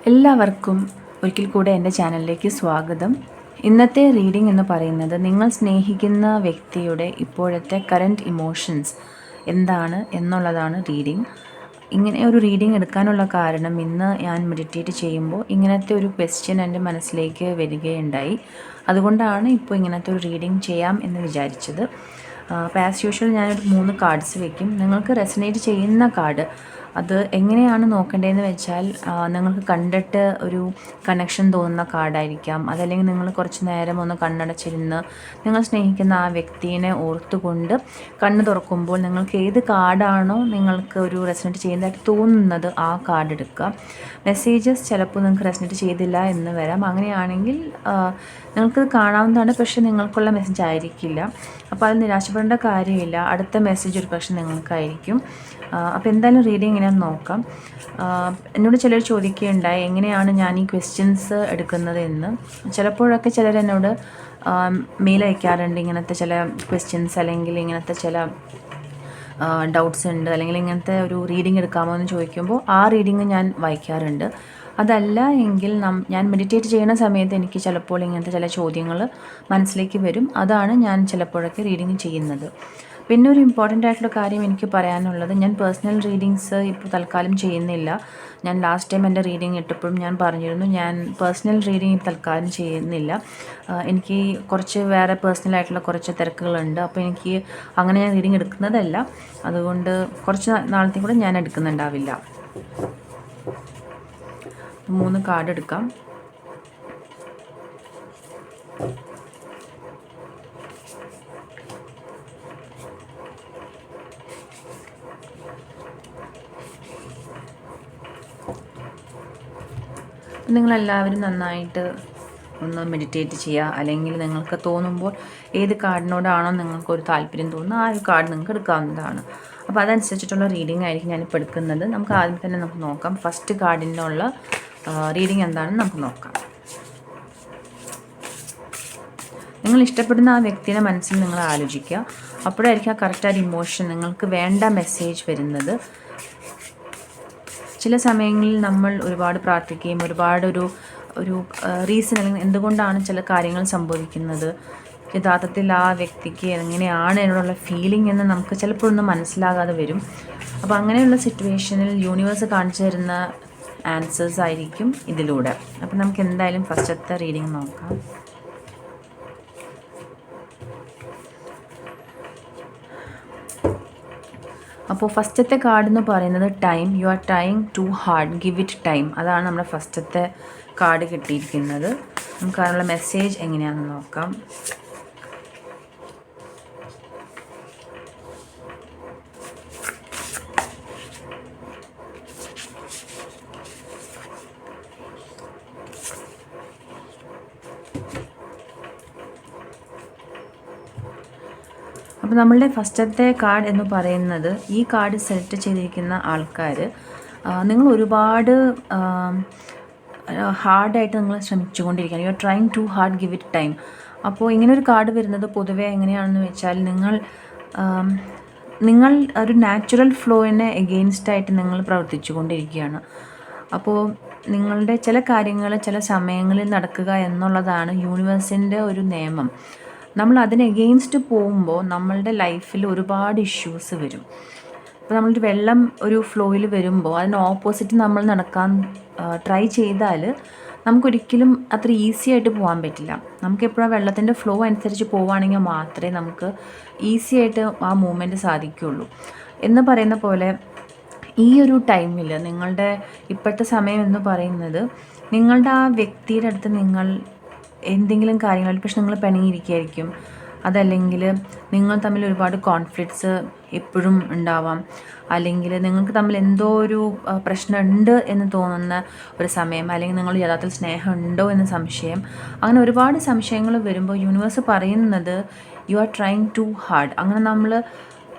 എല്ലാവർക്കും ഒരിക്കൽ കൂടെ എൻ്റെ ചാനലിലേക്ക് സ്വാഗതം. ഇന്നത്തെ റീഡിംഗ് എന്ന് പറയുന്നത് നിങ്ങൾ സ്നേഹിക്കുന്ന വ്യക്തിയുടെ ഇപ്പോഴത്തെ കറൻറ്റ് ഇമോഷൻസ് എന്താണ് എന്നുള്ളതാണ് റീഡിംഗ്. ഇങ്ങനെ ഒരു റീഡിംഗ് എടുക്കാനുള്ള കാരണം ഇന്ന് ഞാൻ മെഡിറ്റേറ്റ് ചെയ്യുമ്പോൾ ഇങ്ങനത്തെ ഒരു ക്വസ്റ്റ്യൻ എൻ്റെ മനസ്സിലേക്ക് വരികയുണ്ടായി. അതുകൊണ്ടാണ് ഇപ്പോൾ ഇങ്ങനത്തെ ഒരു റീഡിംഗ് ചെയ്യാം എന്ന് വിചാരിച്ചത്. അപ്പോൾ ആസ് യൂഷ്വൽ ഞാനൊരു 3 കാർഡ്സ് വയ്ക്കും. നിങ്ങൾക്ക് റെസനേറ്റ് ചെയ്യുന്ന കാർഡ് അത് എങ്ങനെയാണ് നോക്കേണ്ടതെന്ന് വെച്ചാൽ നിങ്ങൾക്ക് കണ്ടിട്ട് ഒരു കണക്ഷൻ തോന്നുന്ന കാർഡായിരിക്കാം. അതല്ലെങ്കിൽ നിങ്ങൾ കുറച്ച് നേരം ഒന്ന് കണ്ണടച്ചിരുന്ന് നിങ്ങൾ സ്നേഹിക്കുന്ന ആ വ്യക്തിയെ ഓർത്തുകൊണ്ട് കണ്ണ് തുറക്കുമ്പോൾ നിങ്ങൾക്ക് ഏത് കാർഡാണോ നിങ്ങൾക്ക് ഒരു റെസനേറ്റ് ചെയ്യുന്നതായിട്ട് തോന്നുന്നത് ആ കാർഡ് എടുക്കുക. മെസ്സേജസ് ചിലപ്പോൾ നിങ്ങൾക്ക് റെസനേറ്റ് ചെയ്തില്ല എന്ന് വരാം. അങ്ങനെയാണെങ്കിൽ നിങ്ങൾക്ക് കാണാവുന്നതാണ്, പക്ഷേ നിങ്ങൾക്കുള്ള മെസ്സേജ് ആയിരിക്കില്ല. അപ്പോൾ അത് നിരാശപ്പെടേണ്ട കാര്യമില്ല. അടുത്ത മെസ്സേജ് ഒരു പക്ഷേ നിങ്ങൾക്കായിരിക്കും. അപ്പോൾ എന്തായാലും റീഡിങ് എങ്ങനെയാണെന്ന് നോക്കാം. എന്നോട് ചിലർ ചോദിക്കുകയുണ്ടായി എങ്ങനെയാണ് ഞാൻ ഈ ക്വസ്റ്റ്യൻസ് എടുക്കുന്നത് എന്ന്. ചിലപ്പോഴൊക്കെ ചിലർ എന്നോട് മെയിൽ അയക്കാറുണ്ട് ഇങ്ങനത്തെ ചില ക്വസ്റ്റ്യൻസ്, അല്ലെങ്കിൽ ഇങ്ങനത്തെ ചില ഡൗട്ട്സ് ഉണ്ട്, അല്ലെങ്കിൽ ഇങ്ങനത്തെ ഒരു റീഡിങ് എടുക്കാമോ എന്ന് ചോദിക്കുമ്പോൾ ആ റീഡിങ് ഞാൻ വായിക്കാറുണ്ട്. അതല്ല എങ്കിൽ ഞാൻ മെഡിറ്റേറ്റ് ചെയ്യുന്ന സമയത്ത് എനിക്ക് ചിലപ്പോൾ ഇങ്ങനത്തെ ചില ചോദ്യങ്ങൾ മനസ്സിലേക്ക് വരും. അതാണ് ഞാൻ ചിലപ്പോഴൊക്കെ റീഡിങ് ചെയ്യുന്നത്. പിന്നെ ഒരു ഇമ്പോർട്ടൻ്റ് ആയിട്ടുള്ള കാര്യം എനിക്ക് പറയാനുള്ളത്, ഞാൻ പേഴ്സണൽ റീഡിങ്സ് ഇപ്പോൾ തൽക്കാലം ചെയ്യുന്നില്ല. ഞാൻ ലാസ്റ്റ് ടൈം എൻ്റെ റീഡിങ് ഇട്ടപ്പോഴും ഞാൻ പറഞ്ഞിരുന്നു ഞാൻ പേഴ്സണൽ റീഡിങ് തൽക്കാലം ചെയ്യുന്നില്ല. എനിക്ക് കുറച്ച് വേറെ പേഴ്സണലായിട്ടുള്ള കുറച്ച് തിരക്കുകളുണ്ട്. അപ്പോൾ എനിക്ക് അങ്ങനെ ഞാൻ റീഡിങ് എടുക്കുന്നതല്ല. അതുകൊണ്ട് കുറച്ച് നാളത്തേക്കും കൂടെ ഞാൻ എടുക്കുന്നുണ്ടാവില്ല. 3 കാർഡ് എടുക്കാം. നിങ്ങളെല്ലാവരും നന്നായിട്ട് ഒന്ന് മെഡിറ്റേറ്റ് ചെയ്യുക. അല്ലെങ്കിൽ നിങ്ങൾക്ക് തോന്നുമ്പോൾ ഏത് കാർഡിനോടാണോ നിങ്ങൾക്കൊരു താല്പര്യം തോന്നുന്നത് ആ ഒരു കാർഡ് നിങ്ങൾക്ക് എടുക്കാവുന്നതാണ്. അപ്പോൾ അതനുസരിച്ചിട്ടുള്ള റീഡിംഗ് ആയിരിക്കും ഞാനിപ്പോൾ എടുക്കുന്നത്. നമുക്ക് ആദ്യം തന്നെ നമുക്ക് നോക്കാം ഫസ്റ്റ് കാർഡിനുള്ള റീഡിംഗ് എന്താണെന്ന് നമുക്ക് നോക്കാം. നിങ്ങൾ ഇഷ്ടപ്പെടുന്ന ആ വ്യക്തിയുടെ മനസ്സിൽ നിങ്ങൾ ആലോചിക്കുക. അപ്പോഴായിരിക്കും ആ കറക്റ്റായ ഇമോഷൻ നിങ്ങൾക്ക് വേണ്ട മെസ്സേജ് വരുന്നത്. ചില സമയങ്ങളിൽ നമ്മൾ ഒരുപാട് പ്രാർത്ഥിക്കുകയും ഒരുപാട് ഒരു റീസൺ, അല്ലെങ്കിൽ എന്തുകൊണ്ടാണ് ചില കാര്യങ്ങൾ സംഭവിക്കുന്നത്, യഥാർത്ഥത്തിൽ ആ വ്യക്തിക്ക് എങ്ങനെയാണ് എന്നോടുള്ള ഫീലിംഗ് എന്ന് നമുക്ക് ചിലപ്പോഴൊന്നും മനസ്സിലാകാതെ വരും. അപ്പോൾ അങ്ങനെയുള്ള സിറ്റുവേഷനിൽ യൂണിവേഴ്സ് കാണിച്ചു തരുന്ന ആൻസേഴ്സ് ആയിരിക്കും ഇതിലൂടെ. അപ്പോൾ നമുക്ക് എന്തായാലും ഫസ്റ്റത്തെ റീഡിംഗ് നോക്കാം. അപ്പോൾ ഫസ്റ്റത്തെ കാർഡ് എന്ന് പറയുന്നത് time. You are trying to hard, give it time. അതാണ് നമ്മുടെ ഫസ്റ്റത്തെ കാർഡ് കിട്ടിയിരിക്കുന്നത്. നമുക്ക് അതിനുള്ള മെസ്സേജ് എങ്ങനെയാണെന്ന് നോക്കാം. അപ്പോൾ നമ്മളുടെ ഫസ്റ്റത്തെ കാർഡ് എന്ന് പറയുന്നത്, ഈ കാർഡ് സെലക്ട് ചെയ്തിരിക്കുന്ന ആൾക്കാർ നിങ്ങൾ ഒരുപാട് ഹാർഡായിട്ട് നിങ്ങൾ ശ്രമിച്ചുകൊണ്ടിരിക്കുകയാണ്. You are trying to hard, give it time. അപ്പോൾ ഇങ്ങനൊരു കാർഡ് വരുന്നത് പൊതുവേ എങ്ങനെയാണെന്ന് വെച്ചാൽ നിങ്ങൾ ഒരു നാച്ചുറൽ ഫ്ലോയിനെ എഗെയിൻസ്റ്റായിട്ട് നിങ്ങൾ പ്രവർത്തിച്ചു കൊണ്ടിരിക്കുകയാണ്. അപ്പോൾ നിങ്ങളുടെ ചില കാര്യങ്ങൾ ചില സമയങ്ങളിൽ നടക്കുക എന്നുള്ളതാണ് യൂണിവേഴ്സിൻ്റെ ഒരു നിയമം. നമ്മൾ അതിന് എഗെയിൻസ്റ്റ് പോകുമ്പോൾ നമ്മളുടെ ലൈഫിൽ ഒരുപാട് ഇഷ്യൂസ് വരും. ഇപ്പോൾ നമ്മളൊരു വെള്ളം ഒരു ഫ്ലോയിൽ വരുമ്പോൾ അതിന് ഓപ്പോസിറ്റ് നമ്മൾ നടക്കാൻ ട്രൈ ചെയ്താൽ നമുക്കൊരിക്കലും അത്ര ഈസി ആയിട്ട് പോകാൻ പറ്റില്ല. നമുക്കെപ്പോഴും വെള്ളത്തിൻ്റെ ഫ്ലോ അനുസരിച്ച് പോവുകയാണെങ്കിൽ മാത്രമേ നമുക്ക് ഈസി ആയിട്ട് ആ മൂവ്മെൻറ്റ് സാധിക്കുകയുള്ളൂ. എന്ന് പറയുന്ന പോലെ ഈ ഒരു ടൈമിൽ നിങ്ങളുടെ ഇപ്പോഴത്തെ സമയം എന്ന് പറയുന്നത്, നിങ്ങളുടെ ആ വ്യക്തിയുടെ അടുത്ത് നിങ്ങൾ എന്തെങ്കിലും കാര്യങ്ങൾ, പക്ഷെ നിങ്ങൾ പിണങ്ങിയിരിക്കുകയായിരിക്കും. അതല്ലെങ്കിൽ നിങ്ങൾ തമ്മിൽ ഒരുപാട് കോൺഫ്ലിക്ട്സ് എപ്പോഴും ഉണ്ടാവാം. അല്ലെങ്കിൽ നിങ്ങൾക്ക് തമ്മിൽ എന്തോ ഒരു പ്രശ്നമുണ്ട് എന്ന് തോന്നുന്ന ഒരു സമയം, അല്ലെങ്കിൽ നിങ്ങൾ യഥാർത്ഥത്തിൽ സ്നേഹമുണ്ടോ എന്ന് സംശയം. അങ്ങനെ ഒരുപാട് സംശയങ്ങൾ വരുമ്പോൾ യൂണിവേഴ്സ് പറയുന്നത് you are trying to hard. അങ്ങനെ നമ്മൾ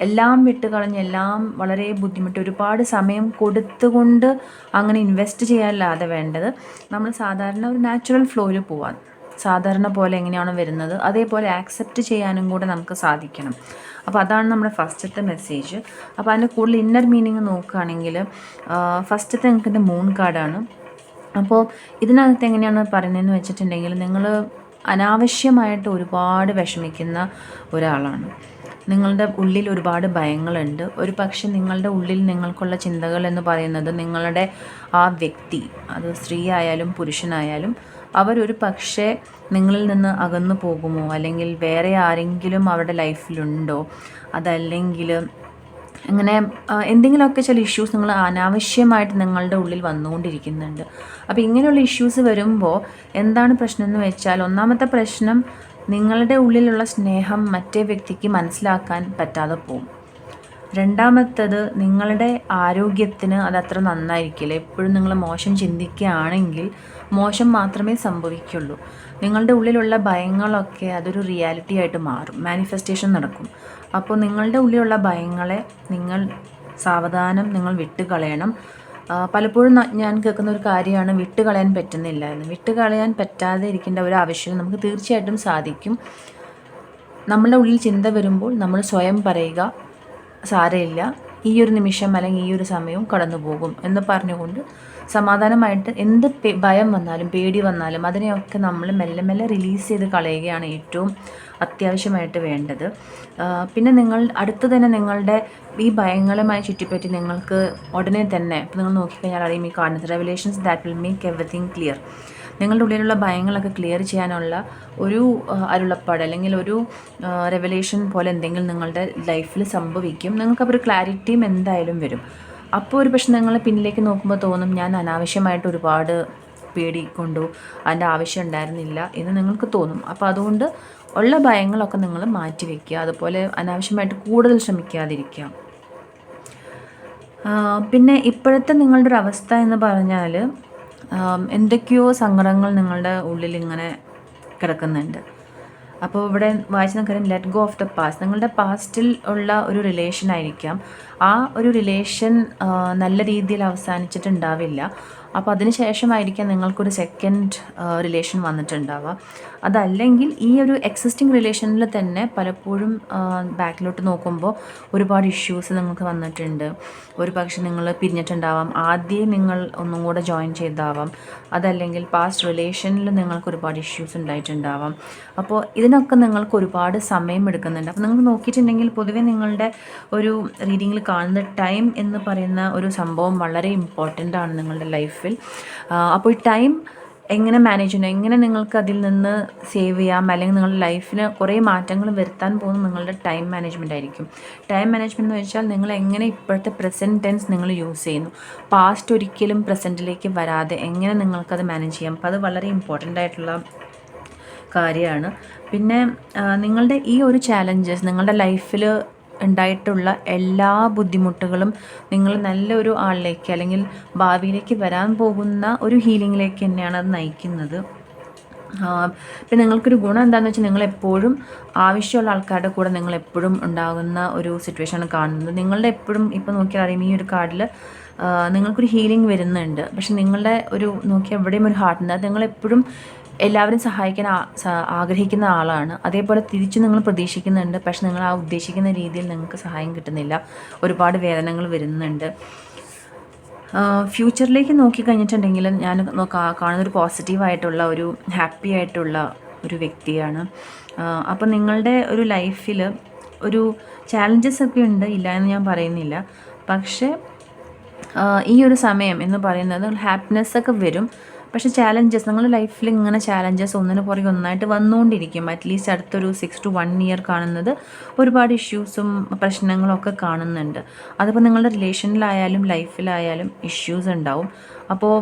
എല്ലാം വിട്ട് കളഞ്ഞ് എല്ലാം വളരെ ബുദ്ധിമുട്ട് ഒരുപാട് സമയം കൊടുത്തുകൊണ്ട് അങ്ങനെ ഇൻവെസ്റ്റ് ചെയ്യാനല്ലാതെ വേണ്ടത് നമ്മൾ സാധാരണ ഒരു നാച്ചുറൽ ഫ്ലോയിൽ പോവാൻ, സാധാരണ പോലെ എങ്ങനെയാണോ വരുന്നത് അതേപോലെ ആക്സെപ്റ്റ് ചെയ്യാനും കൂടെ നമുക്ക് സാധിക്കണം. അപ്പോൾ അതാണ് നമ്മുടെ ഫസ്റ്റത്തെ മെസ്സേജ്. അപ്പോൾ അതിൻ്റെ കൂടുതൽ ഇന്നർ മീനിങ് നോക്കുകയാണെങ്കിൽ ഫസ്റ്റത്തെ നിങ്ങൾക്ക് മൂൺ കാർഡാണ്. അപ്പോൾ ഇതിനകത്ത് എങ്ങനെയാണ് പറയുന്നതെന്ന് വെച്ചിട്ടുണ്ടെങ്കിൽ, നിങ്ങൾ അനാവശ്യമായിട്ട് ഒരുപാട് വിഷമിക്കുന്ന ഒരാളാണ്. നിങ്ങളുടെ ഉള്ളിൽ ഒരുപാട് ഭയങ്ങളുണ്ട്. ഒരു പക്ഷേ നിങ്ങളുടെ ഉള്ളിൽ നിങ്ങൾക്കുള്ള ചിന്തകൾ എന്ന് പറയുന്നത്, നിങ്ങളുടെ ആ വ്യക്തി, അത് സ്ത്രീ ആയാലും പുരുഷനായാലും, അവരൊരു പക്ഷേ നിങ്ങളിൽ നിന്ന് അകന്നു പോകുമോ, അല്ലെങ്കിൽ വേറെ ആരെങ്കിലും അവരുടെ ലൈഫിലുണ്ടോ, അതല്ലെങ്കിൽ അങ്ങനെ എന്തെങ്കിലുമൊക്കെ ചില ഇഷ്യൂസ് നിങ്ങൾ അനാവശ്യമായിട്ട് നിങ്ങളുടെ ഉള്ളിൽ വന്നുകൊണ്ടിരിക്കുന്നുണ്ട്. അപ്പോൾ ഇങ്ങനെയുള്ള ഇഷ്യൂസ് വരുമ്പോൾ എന്താണ് പ്രശ്നം എന്ന് വെച്ചാൽ, ഒന്നാമത്തെ പ്രശ്നം, നിങ്ങളുടെ ഉള്ളിലുള്ള സ്നേഹം മറ്റേ വ്യക്തിക്ക് മനസ്സിലാക്കാൻ പറ്റാതെ പോകും. രണ്ടാമത്തത്, നിങ്ങളുടെ ആരോഗ്യത്തിന് അതത്ര നന്നായിരിക്കില്ല. എപ്പോഴും നിങ്ങൾ മോശം ചിന്തിക്കുകയാണെങ്കിൽ മോശം മാത്രമേ സംഭവിക്കുള്ളൂ. നിങ്ങളുടെ ഉള്ളിലുള്ള ഭയങ്ങളൊക്കെ അതൊരു റിയാലിറ്റി ആയിട്ട് മാറും, മാനിഫെസ്റ്റേഷൻ നടക്കും. അപ്പോൾ നിങ്ങളുടെ ഉള്ളിലുള്ള ഭയങ്ങളെ നിങ്ങൾ സാവധാനം നിങ്ങൾ വിട്ടുകളയണം. പലപ്പോഴും ഞാൻ കേൾക്കുന്ന ഒരു കാര്യമാണ്, വിട്ടുകളയാൻ പറ്റുന്നില്ല എന്ന്. വിട്ടുകളയാൻ പറ്റാതെ ഇരിക്കേണ്ട ഒരു ആവശ്യം നമുക്ക് തീർച്ചയായിട്ടും സാധിക്കും. നമ്മളുടെ ഉള്ളിൽ ചിന്ത വരുമ്പോൾ നമ്മൾ സ്വയം പറയുക, സാരമില്ല, ഈ ഒരു നിമിഷം അല്ലെങ്കിൽ ഈ ഒരു സമയവും കടന്നു പോകും എന്ന് പറഞ്ഞുകൊണ്ട് സമാധാനമായിട്ട് എന്ത് ഭയം വന്നാലും പേടി വന്നാലും അതിനെയൊക്കെ നമ്മൾ മെല്ലെ മെല്ലെ റിലീസ് ചെയ്ത് കളയുകയാണ് ഏറ്റവും അത്യാവശ്യമായിട്ട് വേണ്ടത്. പിന്നെ നിങ്ങൾ അടുത്ത് തന്നെ നിങ്ങളുടെ ഈ ഭയങ്ങളുമായി ചുറ്റിപ്പറ്റി നിങ്ങൾക്ക് ഉടനെ തന്നെ, ഇപ്പോൾ നിങ്ങൾ നോക്കിക്കഴിഞ്ഞാൽ അറിയും, ഈ കാണുന്നത് revelations that will make everything clear. നിങ്ങളുടെ ഉള്ളിലുള്ള ഭയങ്ങളൊക്കെ ക്ലിയർ ചെയ്യാനുള്ള ഒരു അരുളപ്പാട് അല്ലെങ്കിൽ ഒരു റെവലേഷൻ പോലെ എന്തെങ്കിലും നിങ്ങളുടെ ലൈഫിൽ സംഭവിക്കും. നിങ്ങൾക്കപ്പോൾ ഒരു ക്ലാരിറ്റിയും എന്തായാലും വരും. അപ്പോൾ ഒരു പക്ഷേ നിങ്ങൾ പിന്നിലേക്ക് നോക്കുമ്പോൾ തോന്നും, ഞാൻ അനാവശ്യമായിട്ട് ഒരുപാട് പേടിക്കൊണ്ടു, അതിൻ്റെ ആവശ്യം ഉണ്ടായിരുന്നില്ല എന്ന് നിങ്ങൾക്ക് തോന്നും. അപ്പോൾ അതുകൊണ്ട് ഉള്ള ഭയങ്ങളൊക്കെ നിങ്ങൾ മാറ്റി വയ്ക്കുക. അതുപോലെ അനാവശ്യമായിട്ട് കൂടുതൽ ശ്രമിക്കാതിരിക്കുക. പിന്നെ ഇപ്പോഴത്തെ നിങ്ങളുടെ ഒരു അവസ്ഥ എന്ന് പറഞ്ഞാൽ, എന്തൊക്കെയോ സങ്കടങ്ങൾ നിങ്ങളുടെ ഉള്ളിൽ ഇങ്ങനെ കിടക്കുന്നുണ്ട്. അപ്പോൾ ഇവിടെ വായിച്ച കാര്യം, let go of the past. നിങ്ങളുടെ പാസ്റ്റിൽ ഉള്ള ഒരു റിലേഷൻ ആയിരിക്കാം. ആ ഒരു റിലേഷൻ നല്ല രീതിയിൽ അവസാനിച്ചിട്ടുണ്ടാവില്ല. അപ്പോൾ അതിന് ശേഷമായിരിക്കാം നിങ്ങൾക്കൊരു സെക്കൻഡ് റിലേഷൻ വന്നിട്ടുണ്ടാവുക. അതല്ലെങ്കിൽ ഈ ഒരു എക്സിസ്റ്റിംഗ് റിലേഷനിൽ തന്നെ പലപ്പോഴും ബാക്കിലോട്ട് നോക്കുമ്പോൾ ഒരുപാട് ഇഷ്യൂസ് നിങ്ങൾക്ക് വന്നിട്ടുണ്ട്. ഒരു പക്ഷേ നിങ്ങൾ പിരിഞ്ഞിട്ടുണ്ടാവാം, ആദ്യം നിങ്ങൾ ഒന്നും കൂടെ ജോയിൻ ചെയ്താവാം. അതല്ലെങ്കിൽ പാസ്റ്റ് റിലേഷനിൽ നിങ്ങൾക്ക് ഒരുപാട് ഇഷ്യൂസ് ഉണ്ടായിട്ടുണ്ടാവാം. അപ്പോൾ ഇതിനൊക്കെ നിങ്ങൾക്ക് ഒരുപാട് സമയം എടുക്കുന്നുണ്ട്. അപ്പോൾ നിങ്ങൾ നോക്കിയിട്ടുണ്ടെങ്കിൽ പൊതുവെ നിങ്ങളുടെ ഒരു റീഡിങ്ങിൽ കാണുന്ന ടൈം എന്ന് പറയുന്ന ഒരു സംഭവം വളരെ ഇമ്പോർട്ടൻ്റ് ആണ് നിങ്ങളുടെ ലൈഫിൽ. അപ്പോൾ ഈ ടൈം എങ്ങനെ മാനേജ് ചെയ്യണം, എങ്ങനെ നിങ്ങൾക്ക് അതിൽ നിന്ന് സേവ് ചെയ്യാം, അല്ലെങ്കിൽ നിങ്ങളുടെ ലൈഫിന് കുറേ മാറ്റങ്ങൾ വരുത്താൻ പോകുന്ന നിങ്ങളുടെ ടൈം മാനേജ്മെൻ്റ് ആയിരിക്കും. ടൈം മാനേജ്മെൻറ്റ് എന്ന് വെച്ചാൽ നിങ്ങൾ എങ്ങനെ ഇപ്പോഴത്തെ പ്രസൻറ്റ് ടെൻസ് നിങ്ങൾ യൂസ് ചെയ്യുന്നു, പാസ്റ്റ് ഒരിക്കലും പ്രസൻറ്റിലേക്ക് വരാതെ എങ്ങനെ നിങ്ങൾക്കത് മാനേജ് ചെയ്യാം. അപ്പോൾ അത് വളരെ ഇമ്പോർട്ടൻ്റ് ആയിട്ടുള്ള കാര്യമാണ്. പിന്നെ നിങ്ങളുടെ ഈ ഒരു ചാലഞ്ചസ്, നിങ്ങളുടെ ലൈഫിൽ ഉണ്ടായിട്ടുള്ള എല്ലാ ബുദ്ധിമുട്ടുകളും നിങ്ങൾ നല്ലൊരു ആളിലേക്ക് അല്ലെങ്കിൽ ഭാവിയിലേക്ക് വരാൻ പോകുന്ന ഒരു ഹീലിങ്ങിലേക്ക് തന്നെയാണ് അത് നയിക്കുന്നത്. പിന്നെ നിങ്ങൾക്കൊരു ഗുണം എന്താണെന്ന് വെച്ചാൽ, നിങ്ങളെപ്പോഴും ആവശ്യമുള്ള ആൾക്കാരുടെ കൂടെ നിങ്ങളെപ്പോഴും ഉണ്ടാകുന്ന ഒരു സിറ്റുവേഷനാണ് കാണുന്നത്. നിങ്ങളുടെ എപ്പോഴും ഇപ്പോൾ നോക്കിയാൽ അറിയും, ഈ ഒരു കാർഡിൽ നിങ്ങൾക്കൊരു ഹീലിംഗ് വരുന്നുണ്ട്. പക്ഷെ നിങ്ങളുടെ ഒരു നോക്കിയാൽ എവിടെയും ഒരു ഹാർട്ടുണ്ട്. അത് നിങ്ങളെപ്പോഴും എല്ലാവരും സഹായിക്കാൻ ആഗ്രഹിക്കുന്ന ആളാണ്. അതേപോലെ തിരിച്ച് നിങ്ങൾ പ്രതീക്ഷിക്കുന്നുണ്ട്, പക്ഷെ നിങ്ങൾ ആ ഉദ്ദേശിക്കുന്ന രീതിയിൽ നിങ്ങൾക്ക് സഹായം കിട്ടുന്നില്ല. ഒരുപാട് വേദനകൾ വരുന്നുണ്ട്. ഫ്യൂച്ചറിലേക്ക് നോക്കിക്കഴിഞ്ഞിട്ടുണ്ടെങ്കിൽ ഞാൻ കാണുന്നൊരു പോസിറ്റീവായിട്ടുള്ള ഒരു ഹാപ്പി ആയിട്ടുള്ള ഒരു വ്യക്തിയാണ്. അപ്പോൾ നിങ്ങളുടെ ഒരു ലൈഫിൽ ഒരു ചാലഞ്ചസ് ഒക്കെ ഉണ്ട്, ഇല്ല എന്ന് ഞാൻ പറയുന്നില്ല. പക്ഷേ ഈ ഒരു സമയം എന്ന് പറയുന്നത് ഹാപ്പിനെസ്സൊക്കെ വരും. പക്ഷേ ചാലഞ്ചസ്, നിങ്ങളുടെ ലൈഫിൽ ഇങ്ങനെ ചാലഞ്ചസ് ഒന്നിന് പുറകെ ഒന്നായിട്ട് വന്നുകൊണ്ടിരിക്കും. അറ്റ്ലീസ്റ്റ് അടുത്തൊരു 6 to 1 year കാണുന്നത് ഒരുപാട് ഇഷ്യൂസും പ്രശ്നങ്ങളും ഒക്കെ കാണുന്നുണ്ട്. അതിപ്പോൾ നിങ്ങളുടെ റിലേഷനിലായാലും ലൈഫിലായാലും ഇഷ്യൂസ് ഉണ്ടാവും. അപ്പോൾ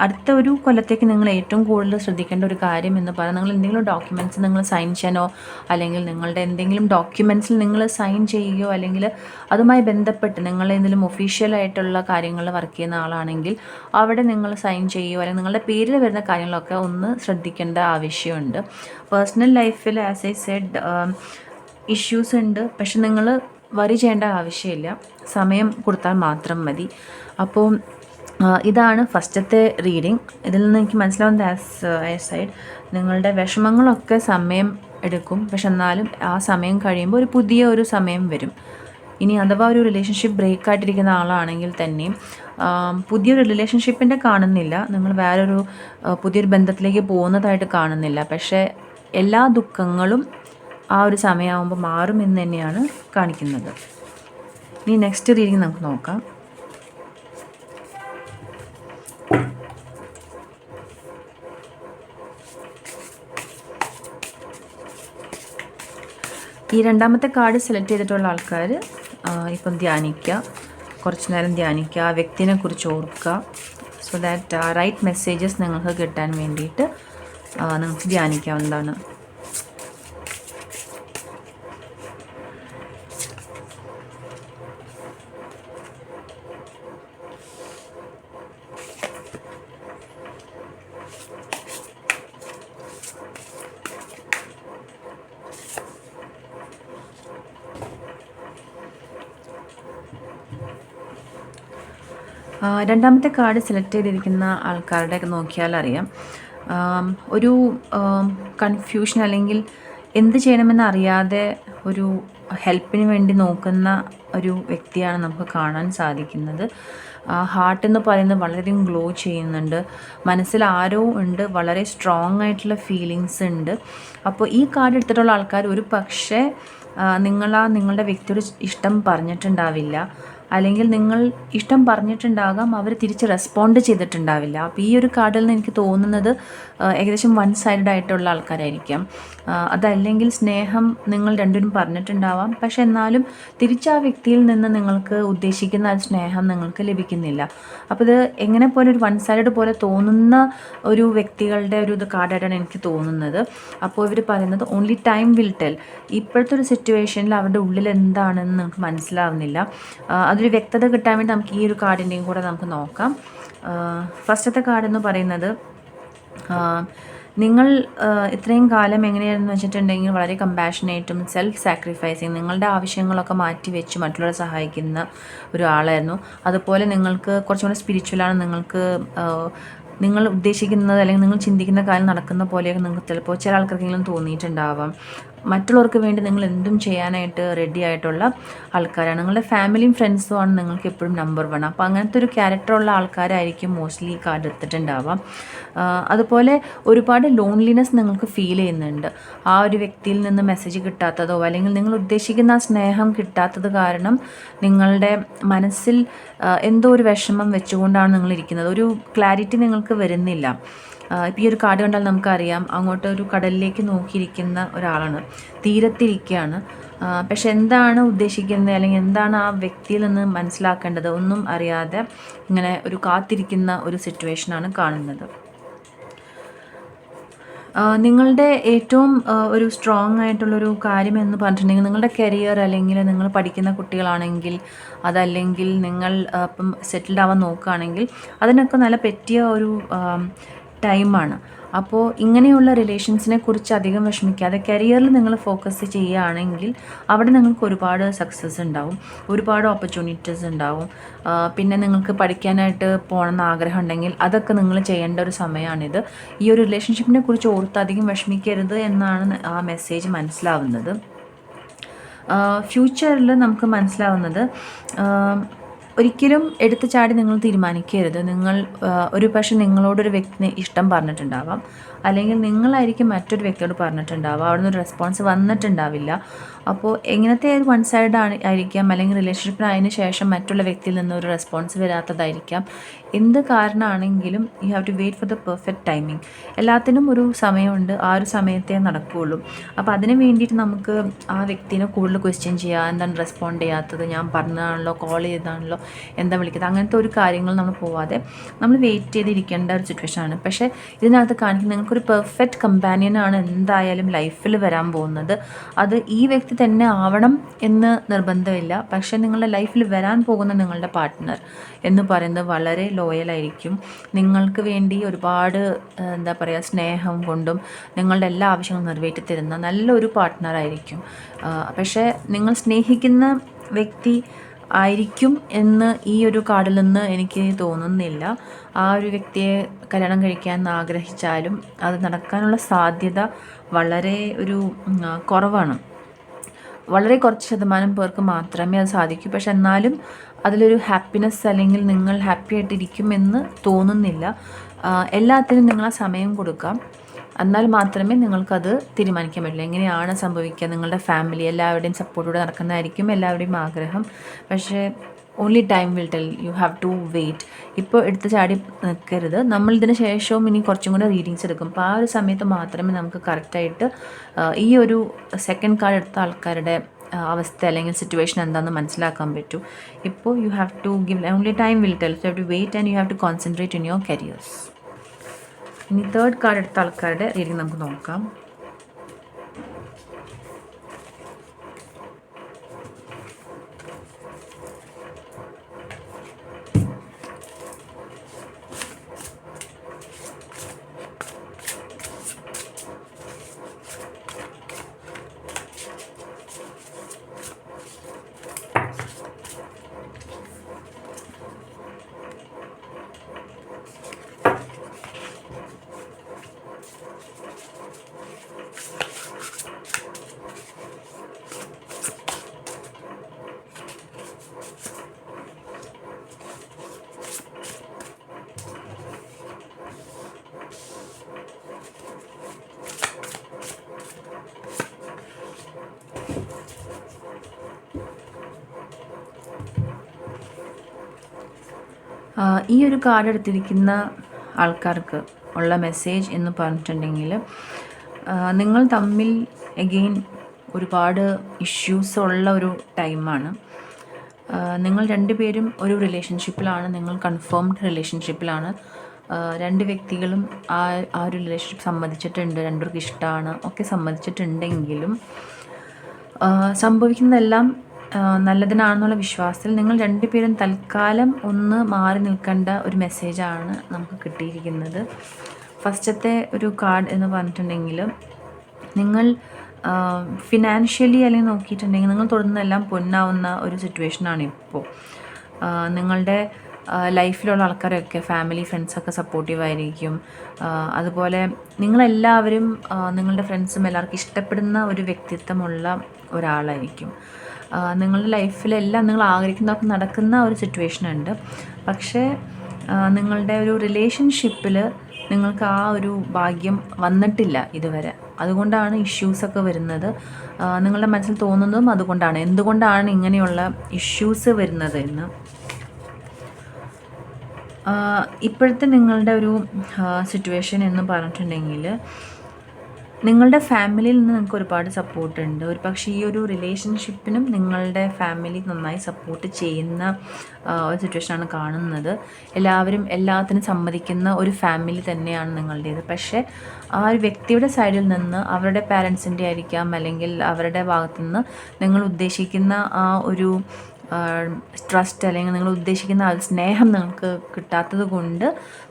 അടുത്ത ഒരു കൊല്ലത്തേക്ക് നിങ്ങൾ ഏറ്റവും കൂടുതൽ ശ്രദ്ധിക്കേണ്ട ഒരു കാര്യം എന്ന് പറഞ്ഞാൽ, നിങ്ങൾ എന്തെങ്കിലും ഡോക്യുമെൻറ്റ്സ് നിങ്ങൾ സൈൻ ചെയ്യാനോ, അല്ലെങ്കിൽ നിങ്ങളുടെ എന്തെങ്കിലും ഡോക്യുമെൻറ്റ്സിൽ നിങ്ങൾ സൈൻ ചെയ്യുകയോ, അല്ലെങ്കിൽ അതുമായി ബന്ധപ്പെട്ട് നിങ്ങൾ എന്തെങ്കിലും ഒഫീഷ്യലായിട്ടുള്ള കാര്യങ്ങളിൽ വർക്ക് ചെയ്യുന്ന ആളാണെങ്കിൽ അവിടെ നിങ്ങൾ സൈൻ ചെയ്യുകയോ, അല്ലെങ്കിൽ നിങ്ങളുടെ പേരിൽ വരുന്ന കാര്യങ്ങളൊക്കെ ഒന്ന് ശ്രദ്ധിക്കേണ്ട ആവശ്യമുണ്ട്. പേഴ്സണൽ ലൈഫിൽ ആസ് ഐ സെഡ് ഇഷ്യൂസ് ഉണ്ട്, പക്ഷെ നിങ്ങൾ വറി ചെയ്യേണ്ട ആവശ്യമില്ല, സമയം കൊടുത്താൽ മാത്രം മതി. അപ്പോൾ ഇതാണ് ഫസ്റ്റത്തെ റീഡിങ്. ഇതിൽ നിന്ന് എനിക്ക് മനസ്സിലാവുന്നത് ആസ് സൈഡ് നിങ്ങളുടെ വിഷമങ്ങളൊക്കെ സമയം എടുക്കും, പക്ഷെ എന്നാലും ആ സമയം കഴിയുമ്പോൾ ഒരു പുതിയ സമയം വരും. ഇനി അഥവാ ഒരു റിലേഷൻഷിപ്പ് ബ്രേക്ക് ആയിട്ടിരിക്കുന്ന ആളാണെങ്കിൽ തന്നെയും പുതിയൊരു റിലേഷൻഷിപ്പിൻ്റെ കാണുന്നില്ല, നിങ്ങൾ വേറൊരു പുതിയൊരു ബന്ധത്തിലേക്ക് പോകുന്നതായിട്ട് കാണുന്നില്ല. പക്ഷേ എല്ലാ ദുഃഖങ്ങളും ആ ഒരു സമയമാകുമ്പോൾ മാറുമെന്ന് തന്നെയാണ് കാണിക്കുന്നത്. ഇനി നെക്സ്റ്റ് റീഡിങ് നമുക്ക് നോക്കാം. ഈ രണ്ടാമത്തെ കാർഡ് സെലക്ട് ചെയ്തിട്ടുള്ള ആൾക്കാർ ഇപ്പം ധ്യാനിക്കുക, കുറച്ച് നേരം ധ്യാനിക്കുക, ആ വ്യക്തിനെ കുറിച്ച് ഓർക്കുക. സോ ദാറ്റ് റൈറ്റ് മെസ്സേജസ് നിങ്ങൾക്ക് കിട്ടാൻ വേണ്ടിയിട്ട് നിങ്ങൾക്ക് ധ്യാനിക്കാവുന്നതാണ്. രണ്ടാമത്തെ കാർഡ് സെലക്ട് ചെയ്തിരിക്കുന്ന ആൾക്കാരുടെ നോക്കിയാൽ അറിയാം, ഒരു കൺഫ്യൂഷൻ അല്ലെങ്കിൽ എന്ത് ചെയ്യണമെന്ന് അറിയാതെ ഒരു ഹെൽപ്പിന് വേണ്ടി നോക്കുന്ന ഒരു വ്യക്തിയാണ് നമുക്ക് കാണാൻ സാധിക്കുന്നത്. ഹാർട്ട് എന്ന് പറയുന്നത് വളരെയധികം ഗ്ലോ ചെയ്യുന്നുണ്ട്, മനസ്സിൽ ആരോ ഉണ്ട്, വളരെ സ്ട്രോങ് ആയിട്ടുള്ള ഫീലിങ്സ് ഉണ്ട്. അപ്പോൾ ഈ കാർഡ് എടുത്തിട്ടുള്ള ആൾക്കാർ ഒരു പക്ഷേ നിങ്ങളുടെ വ്യക്തിയോട് ഇഷ്ടം പറഞ്ഞിട്ടുണ്ടാവില്ല, അല്ലെങ്കിൽ നിങ്ങൾ ഇഷ്ടം പറഞ്ഞിട്ടുണ്ടാകാം, അവർ തിരിച്ച് റെസ്പോണ്ട് ചെയ്തിട്ടുണ്ടാവില്ല. അപ്പോൾ ഈ ഒരു കാർഡിൽ നിന്ന് എനിക്ക് തോന്നുന്നത് ഏകദേശം വൺ സൈഡഡ് ആയിട്ടുള്ള ആൾക്കാരായിരിക്കാം. അതല്ലെങ്കിൽ സ്നേഹം നിങ്ങൾ രണ്ടുപേരും പറഞ്ഞിട്ടുണ്ടാവാം, പക്ഷെ എന്നാലും തിരിച്ച് ആ വ്യക്തിയിൽ നിന്ന് നിങ്ങൾക്ക് ഉദ്ദേശിക്കുന്ന ആ സ്നേഹം നിങ്ങൾക്ക് ലഭിക്കുന്നില്ല. അപ്പോൾ ഇത് എങ്ങനെ പോലെ ഒരു വൺ സൈഡഡ് പോലെ തോന്നുന്ന ഒരു വ്യക്തികളുടെ ഒരു കാർഡായിട്ടാണ് എനിക്ക് തോന്നുന്നത്. അപ്പോൾ ഇവർ പറയുന്നത് ഓൺലി ടൈം വിൽ ടെൽ. ഇപ്പോഴത്തെ ഒരു സിറ്റുവേഷനിൽ അവരുടെ ഉള്ളിൽ എന്താണെന്ന് നിങ്ങൾക്ക് മനസ്സിലാവുന്നില്ല. അതൊരു വ്യക്തത കിട്ടാൻ വേണ്ടി നമുക്ക് ഈ ഒരു കാർഡിൻ്റെയും കൂടെ നമുക്ക് നോക്കാം. ഫസ്റ്റത്തെ കാർഡ് എന്ന് പറയുന്നത്, നിങ്ങൾ ഇത്രയും കാലം എങ്ങനെയാണെന്ന് വെച്ചിട്ടുണ്ടെങ്കിൽ വളരെ കമ്പാഷനേറ്റും സെൽഫ് സാക്രിഫൈസിങ്, നിങ്ങളുടെ ആവശ്യങ്ങളൊക്കെ മാറ്റി വെച്ച് മറ്റുള്ളവരെ സഹായിക്കുന്ന ഒരാളായിരുന്നു. അതുപോലെ നിങ്ങൾക്ക് കുറച്ചും കൂടെ സ്പിരിച്വലാണ്, നിങ്ങൾ ഉദ്ദേശിക്കുന്നത് അല്ലെങ്കിൽ നിങ്ങൾ ചിന്തിക്കുന്ന കാര്യം നടക്കുന്ന പോലെയൊക്കെ നിങ്ങൾക്ക് ചിലപ്പോൾ ചില ആൾക്കാർക്കെങ്കിലും തോന്നിയിട്ടുണ്ടാവാം. മറ്റുള്ളവർക്ക് വേണ്ടി നിങ്ങൾ എന്തും ചെയ്യാനായിട്ട് റെഡി ആയിട്ടുള്ള ആൾക്കാരാണ്. നിങ്ങളുടെ ഫാമിലിയും ഫ്രണ്ട്സും ആണ് നിങ്ങൾക്ക് എപ്പോഴും നമ്പർ 1. അപ്പോൾ അങ്ങനത്തെ ഒരു ക്യാരക്ടറുള്ള ആൾക്കാരായിരിക്കും മോസ്റ്റ്ലി ഈ കാർഡ് എടുത്തിട്ടുണ്ടാവാം. അതുപോലെ ഒരുപാട് ലോൺലിനെസ് നിങ്ങൾക്ക് ഫീൽ ചെയ്യുന്നുണ്ട്. ആ ഒരു വ്യക്തിയിൽ നിന്ന് മെസ്സേജ് കിട്ടാത്തതോ അല്ലെങ്കിൽ നിങ്ങൾ ഉദ്ദേശിക്കുന്ന ആ സ്നേഹം കിട്ടാത്തത് കാരണം നിങ്ങളുടെ മനസ്സിൽ എന്തോ ഒരു വിഷമം വെച്ചുകൊണ്ടാണ് നിങ്ങൾ ഇരിക്കുന്നത്. ഒരു ക്ലാരിറ്റി നിങ്ങൾക്ക് വരുന്നില്ല. ഇപ്പോൾ ഈ ഒരു കാർഡ് കണ്ടാൽ നമുക്കറിയാം, അങ്ങോട്ട് ഒരു കടലിലേക്ക് നോക്കിയിരിക്കുന്ന ഒരാളാണ്, തീരത്തിരിക്കുകയാണ്. പക്ഷെ എന്താണ് ഉദ്ദേശിക്കുന്നത് അല്ലെങ്കിൽ എന്താണ് ആ വ്യക്തിയിൽ നിന്ന് മനസ്സിലാക്കേണ്ടത് ഒന്നും അറിയാതെ ഇങ്ങനെ ഒരു കാത്തിരിക്കുന്ന ഒരു സിറ്റുവേഷനാണ് കാണുന്നത്. നിങ്ങളുടെ ഏറ്റവും ഒരു സ്ട്രോങ് ആയിട്ടുള്ളൊരു കാര്യം എന്ന് പറഞ്ഞിട്ടുണ്ടെങ്കിൽ നിങ്ങളുടെ കരിയർ, അല്ലെങ്കിൽ നിങ്ങൾ പഠിക്കുന്ന കുട്ടികളാണെങ്കിൽ, അതല്ലെങ്കിൽ നിങ്ങൾ ഇപ്പം സെറ്റിൽഡ് ആവാൻ നോക്കുകയാണെങ്കിൽ അതിനൊക്കെ നല്ല പറ്റിയ ഒരു ടൈമാണ്. അപ്പോൾ ഇങ്ങനെയുള്ള റിലേഷൻസിനെ കുറിച്ച് അധികം വിഷമിക്കാതെ കരിയറിൽ നിങ്ങൾ ഫോക്കസ് ചെയ്യുകയാണെങ്കിൽ അവിടെ നിങ്ങൾക്ക് ഒരുപാട് സക്സസ് ഉണ്ടാവും, ഒരുപാട് ഓപ്പർച്യൂണിറ്റീസ് ഉണ്ടാവും. പിന്നെ നിങ്ങൾക്ക് പഠിക്കാനായിട്ട് പോകണമെന്ന് ആഗ്രഹം ഉണ്ടെങ്കിൽ അതൊക്കെ നിങ്ങൾ ചെയ്യേണ്ട ഒരു സമയമാണിത്. ഈ ഒരു റിലേഷൻഷിപ്പിനെ കുറിച്ച് ഓർത്ത് അധികം വിഷമിക്കരുത് എന്നാണ് ആ മെസ്സേജ് മനസ്സിലാവുന്നത്. ഫ്യൂച്ചറിൽ നമുക്ക് മനസ്സിലാവുന്നത്, ഒരിക്കലും എടുത്തു ചാടി നിങ്ങൾ തീരുമാനിക്കരുത്. നിങ്ങൾ ഒരു പക്ഷേ നിങ്ങളോടൊരു വ്യക്തിനെ ഇഷ്ടം പറഞ്ഞിട്ടുണ്ടാവാം, അല്ലെങ്കിൽ നിങ്ങളായിരിക്കും മറ്റൊരു വ്യക്തിയോട് പറഞ്ഞിട്ടുണ്ടാവുക, അവിടെ നിന്നൊരു റെസ്പോൺസ് വന്നിട്ടുണ്ടാവില്ല. അപ്പോൾ എങ്ങനത്തെ ഒരു വൺ സൈഡ് ആയിരിക്കാം, അല്ലെങ്കിൽ റിലേഷൻഷിപ്പിന് ശേഷം മറ്റുള്ള വ്യക്തിയിൽ നിന്നൊരു റെസ്പോൺസ് വരാത്തതായിരിക്കാം. എന്ത് കാരണമാണെങ്കിലും you have to wait for the perfect timing. എല്ലാത്തിനും ഒരു സമയമുണ്ട്, ആ ഒരു സമയത്തേ നടക്കുകയുള്ളൂ. അപ്പോൾ അതിന് വേണ്ടിയിട്ട് നമുക്ക് ആ വ്യക്തിനെ കൂടുതൽ ക്വസ്റ്റ്യൻ ചെയ്യുക, എന്താണ് റെസ്പോണ്ട് ചെയ്യാത്തത്, ഞാൻ പറഞ്ഞതാണല്ലോ, കോൾ ചെയ്താണല്ലോ, എന്താ വിളിക്കുന്നത്, അങ്ങനത്തെ ഒരു കാര്യങ്ങൾ നമ്മൾ പോവാതെ നമ്മൾ വെയിറ്റ് ചെയ്തിരിക്കേണ്ട ഒരു സിറ്റുവേഷനാണ്. പക്ഷേ ഇതിനകത്ത് കാണിക്കുന്നത് നിങ്ങൾക്കൊരു പെർഫെക്റ്റ് കമ്പാനിയനാണ് എന്തായാലും ലൈഫിൽ വരാൻ പോകുന്നത്. അത് ഈ വ്യക്തി തന്നെ ആവണം എന്ന് നിർബന്ധമില്ല. പക്ഷേ നിങ്ങളുടെ ലൈഫിൽ വരാൻ പോകുന്ന നിങ്ങളുടെ പാർട്ട്ണർ എന്ന് പറയുന്നത് വളരെ ലോയലായിരിക്കും. നിങ്ങൾക്ക് വേണ്ടി ഒരുപാട് എന്താ പറയുക, സ്നേഹം കൊണ്ടും നിങ്ങളുടെ എല്ലാ ആവശ്യങ്ങളും നിറവേറ്റി തരുന്ന നല്ലൊരു പാർട്ട്ണറായിരിക്കും. പക്ഷേ നിങ്ങൾ സ്നേഹിക്കുന്ന വ്യക്തി ആയിരിക്കും എന്ന് ഈ ഒരു കാർഡിൽ നിന്ന് എനിക്ക് തോന്നുന്നില്ല. ആ ഒരു വ്യക്തിയെ കല്യാണം കഴിക്കാൻ ആഗ്രഹിച്ചാലും അത് നടക്കാനുള്ള സാധ്യത വളരെ കുറവാണ്. വളരെ കുറച്ച് ശതമാനം പേർക്ക് മാത്രമേ അത് സാധിക്കൂ. പക്ഷെ എന്നാലും അതിലൊരു ഹാപ്പിനെസ് അല്ലെങ്കിൽ നിങ്ങൾ ഹാപ്പി ആയിട്ടിരിക്കുമെന്ന് തോന്നുന്നില്ല. എല്ലാത്തിനും നിങ്ങൾ ആ സമയം കൊടുക്കാം. എന്നാൽ മാത്രമേ നിങ്ങൾക്കത് തീരുമാനിക്കാൻ പറ്റില്ല. എങ്ങനെയാണ് സംഭവിക്കുക, നിങ്ങളുടെ ഫാമിലി എല്ലാവരുടെയും സപ്പോർട്ടോടെ നടക്കുന്നതായിരിക്കും എല്ലാവരുടെയും ആഗ്രഹം. പക്ഷേ only time will tell, you have to wait. ഇപ്പോൾ എടുത്ത് ചാടി നിൽക്കരുത്. നമ്മൾ ഇതിന് ശേഷവും ഇനി കുറച്ചും കൂടെ റീഡിങ്സ് എടുക്കും. അപ്പോൾ ആ ഒരു സമയത്ത് മാത്രമേ നമുക്ക് കറക്റ്റായിട്ട് ഈ ഒരു സെക്കൻഡ് കാർഡ് എടുത്ത ആൾക്കാരുടെ അവസ്ഥ അല്ലെങ്കിൽ സിറ്റുവേഷൻ എന്താണെന്ന് മനസ്സിലാക്കാൻ പറ്റൂ. ഇപ്പോൾ you have to give, only time will tell, you have to wait and you have to concentrate in your careers. ഇനി തേർഡ് കാർഡ് എടുത്ത ആൾക്കാരുടെ റീഡിങ് നമുക്ക് നോക്കാം. ഈ ഒരു കാർഡ് എടുത്തിരിക്കുന്ന ആൾക്കാർക്ക് ഉള്ള മെസ്സേജ് എന്ന് പറഞ്ഞിട്ടുണ്ടെങ്കിൽ, നിങ്ങൾ തമ്മിൽ എഗെയിൻ ഒരുപാട് ഇഷ്യൂസ് ഉള്ള ഒരു ടൈമാണ്. നിങ്ങൾ രണ്ടുപേരും ഒരു റിലേഷൻഷിപ്പിലാണ്, നിങ്ങൾ കൺഫേംഡ് റിലേഷൻഷിപ്പിലാണ്. രണ്ട് വ്യക്തികളും ആ ഒരു റിലേഷൻഷിപ്പ് സമ്മതിച്ചിട്ടുണ്ട്, രണ്ടുപേർക്ക് ഇഷ്ടമാണ് ഒക്കെ സമ്മതിച്ചിട്ടുണ്ടെങ്കിലും സംഭവിക്കുന്നതെല്ലാം നല്ലതിനാണെന്നുള്ള വിശ്വാസത്തിൽ നിങ്ങൾ രണ്ടുപേരും തൽക്കാലം ഒന്ന് മാറി നിൽക്കേണ്ട ഒരു മെസ്സേജാണ് നമുക്ക് കിട്ടിയിരിക്കുന്നത്. ഫസ്റ്റത്തെ ഒരു കാർഡ് എന്ന് പറഞ്ഞിട്ടുണ്ടെങ്കിൽ, നിങ്ങൾ ഫിനാൻഷ്യലി അല്ലെങ്കിൽ നോക്കിയിട്ടുണ്ടെങ്കിൽ നിങ്ങൾ തൊടുന്നതെല്ലാം പൊന്നാവുന്ന ഒരു സിറ്റുവേഷനാണ് ഇപ്പോൾ. നിങ്ങളുടെ ലൈഫിലുള്ള ആൾക്കാരൊക്കെ, ഫാമിലി ഫ്രണ്ട്സൊക്കെ സപ്പോർട്ടീവായിരിക്കും. അതുപോലെ നിങ്ങളെല്ലാവരും നിങ്ങളുടെ ഫ്രണ്ട്സും എല്ലാവർക്കും ഇഷ്ടപ്പെടുന്ന ഒരു വ്യക്തിത്വമുള്ള ഒരാളായിരിക്കും. നിങ്ങളുടെ ലൈഫിലെല്ലാം നിങ്ങൾ ആഗ്രഹിക്കുന്നതൊക്കെ നടക്കുന്ന ഒരു സിറ്റുവേഷനുണ്ട്. പക്ഷേ നിങ്ങളുടെ ഒരു റിലേഷൻഷിപ്പിൽ നിങ്ങൾക്ക് ആ ഒരു ഭാഗ്യം വന്നിട്ടില്ല ഇതുവരെ. അതുകൊണ്ടാണ് ഇഷ്യൂസൊക്കെ വരുന്നത്. നിങ്ങളുടെ മനസ്സിൽ തോന്നുന്നതും അതുകൊണ്ടാണ്. എന്തുകൊണ്ടാണ് ഇങ്ങനെയുള്ള ഇഷ്യൂസ് വരുന്നത് എന്ന് ഇപ്പോഴത്തെ നിങ്ങളുടെ ഒരു സിറ്റുവേഷൻ എന്ന് പറഞ്ഞിട്ടുണ്ടെങ്കിൽ, നിങ്ങളുടെ ഫാമിലിയിൽ നിന്ന് നിങ്ങൾക്ക് ഒരുപാട് സപ്പോർട്ടുണ്ട്. ഒരു പക്ഷേ ഈ ഒരു റിലേഷൻഷിപ്പിനും നിങ്ങളുടെ ഫാമിലി നന്നായി സപ്പോർട്ട് ചെയ്യുന്ന ഒരു സിറ്റുവേഷനാണ് കാണുന്നത്. എല്ലാവരും എല്ലാത്തിനും സമ്മതിക്കുന്ന ഒരു ഫാമിലി തന്നെയാണ് നിങ്ങളുടേത്. പക്ഷേ ആ ഒരു വ്യക്തിയുടെ സൈഡിൽ നിന്ന്, അവരുടെ പാരൻസിൻ്റെ ആയിരിക്കാം അല്ലെങ്കിൽ അവരുടെ ഭാഗത്തു നിന്ന് നിങ്ങൾ ഉദ്ദേശിക്കുന്ന ആ ഒരു ട്രസ്റ്റ് അല്ലെങ്കിൽ നിങ്ങൾ ഉദ്ദേശിക്കുന്ന ആ ഒരു സ്നേഹം നിങ്ങൾക്ക് കിട്ടാത്തത് കൊണ്ട്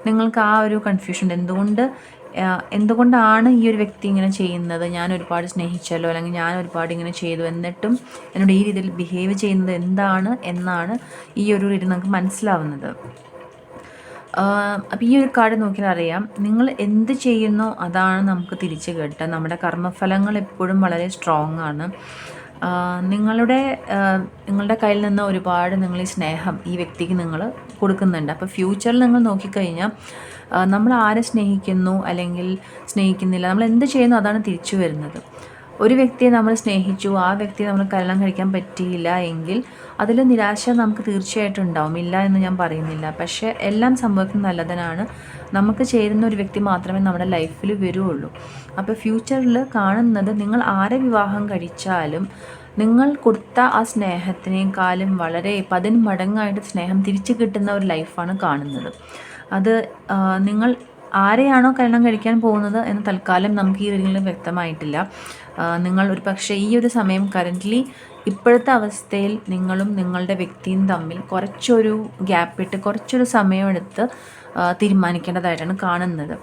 നിങ്ങൾക്ക് ആ ഒരു കൺഫ്യൂഷൻ, എന്തുകൊണ്ടാണ് ഈ ഒരു വ്യക്തി ഇങ്ങനെ ചെയ്യുന്നത്, ഞാൻ ഒരുപാട് സ്നേഹിച്ചല്ലോ അല്ലെങ്കിൽ ഞാൻ ഒരുപാട് ഇങ്ങനെ ചെയ്തു എന്നിട്ടും എന്നോട് ഈ രീതിയിൽ ബിഹേവ് ചെയ്യുന്നത് എന്താണ് എന്നാണ് ഈ ഒരു രീതി നമുക്ക് മനസ്സിലാവുന്നത്. അപ്പോൾ ഈ ഒരു കാർഡ് നോക്കിയാൽ അറിയാം, നിങ്ങൾ എന്ത് ചെയ്യുന്നോ അതാണ് നമുക്ക് തിരിച്ച് കിട്ടുക. നമ്മുടെ കർമ്മഫലങ്ങൾ എപ്പോഴും വളരെ സ്ട്രോങ് ആണ്. നിങ്ങളുടെ കയ്യിൽ നിന്ന് ഒരുപാട് നിങ്ങൾ ഈ സ്നേഹം ഈ വ്യക്തിക്ക് നിങ്ങൾ കൊടുക്കുന്നുണ്ട്. അപ്പോൾ ഫ്യൂച്ചറിൽ നിങ്ങൾ നോക്കിക്കഴിഞ്ഞാൽ നമ്മൾ ആരെ സ്നേഹിക്കുന്നു അല്ലെങ്കിൽ സ്നേഹിക്കുന്നില്ല, നമ്മൾ എന്ത് ചെയ്യുന്നു അതാണ് തിരിച്ചു വരുന്നത്. ഒരു വ്യക്തിയെ നമ്മൾ സ്നേഹിച്ചു, ആ വ്യക്തിയെ നമ്മൾ കല്യാണം കഴിക്കാൻ പറ്റിയില്ല എങ്കിൽ അതിൽ നിരാശ നമുക്ക് തീർച്ചയായിട്ടും ഉണ്ടാവും, ഇല്ല എന്ന് ഞാൻ പറയുന്നില്ല. പക്ഷേ എല്ലാം സംഭവിക്കുന്നത് നല്ലതിനാണ്. നമുക്ക് ചേരുന്ന ഒരു വ്യക്തി മാത്രമേ നമ്മുടെ ലൈഫിൽ വരുള്ളൂ. അപ്പോൾ ഫ്യൂച്ചറിൽ കാണുന്നത്, നിങ്ങൾ ആരെ വിവാഹം കഴിച്ചാലും നിങ്ങൾ കൊടുത്ത ആ സ്നേഹത്തിനേക്കാളും വളരെ 10 മടങ്ങായിട്ട് സ്നേഹം തിരിച്ചു കിട്ടുന്ന ഒരു ലൈഫാണ് കാണുന്നത്. അത് നിങ്ങൾ ആരെയാണോ കല്യാണം കഴിക്കാൻ പോകുന്നത് എന്ന് തൽക്കാലം നമുക്ക് ഈ രീതിയിൽ വ്യക്തമായിട്ടില്ല. നിങ്ങൾ ഒരു പക്ഷേ ഈ ഒരു സമയം കറൻ്റ്ലി ഇപ്പോഴത്തെ അവസ്ഥയിൽ നിങ്ങളും നിങ്ങളുടെ വ്യക്തിയും തമ്മിൽ കുറച്ചൊരു ഗ്യാപ്പിട്ട് കുറച്ചൊരു സമയമെടുത്ത് തീരുമാനിക്കേണ്ടതായിട്ടാണ് കാണുന്നത്.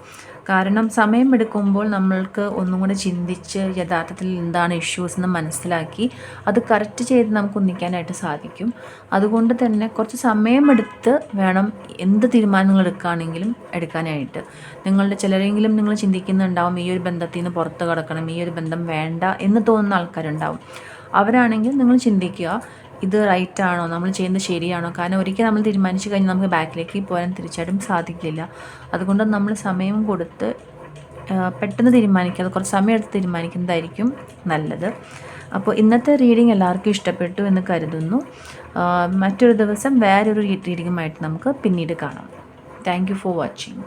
കാരണം സമയമെടുക്കുമ്പോൾ നമ്മൾക്ക് ഒന്നും കൂടെ ചിന്തിച്ച് യഥാർത്ഥത്തിൽ എന്താണ് ഇഷ്യൂസ് എന്ന് മനസ്സിലാക്കി അത് കറക്റ്റ് ചെയ്ത് നമുക്ക് ഒന്നിക്കാനായിട്ട് സാധിക്കും. അതുകൊണ്ട് തന്നെ കുറച്ച് സമയമെടുത്ത് വേണം എന്ത് തീരുമാനങ്ങൾ എടുക്കുകയാണെങ്കിലും എടുക്കാനായിട്ട്. ചിലരെങ്കിലും നിങ്ങൾ ചിന്തിക്കുന്നുണ്ടാവും, ഈ ഒരു ബന്ധത്തിൽ നിന്ന് പുറത്ത് കടക്കണം, ഈ ഒരു ബന്ധം വേണ്ട എന്ന് തോന്നുന്ന ആൾക്കാരുണ്ടാവും. അവരാണെങ്കിൽ നിങ്ങൾ ചിന്തിക്കുക, ഇത് റൈറ്റ് ആണോ, നമ്മൾ ചെയ്യുന്നത് ശരിയാണോ. കാരണം ഒരിക്കൽ നമ്മൾ തീരുമാനിച്ചു കഴിഞ്ഞാൽ നമുക്ക് ബാക്കിലേക്ക് പോകാൻ തീർച്ചയായിട്ടും സാധിക്കില്ല. അതുകൊണ്ട് നമ്മൾ സമയം കൊടുത്ത് പെട്ടെന്ന് തീരുമാനിക്കാതെ കുറച്ച് സമയം എടുത്ത് തീരുമാനിക്കുന്നതായിരിക്കും നല്ലത്. അപ്പോൾ ഇന്നത്തെ റീഡിംഗ് എല്ലാവർക്കും ഇഷ്ടപ്പെട്ടു എന്ന് കരുതുന്നു. മറ്റൊരു ദിവസം വേറൊരു റീഡിങ്ങുമായിട്ട് നമുക്ക് പിന്നീട് കാണാം. Thank you for watching.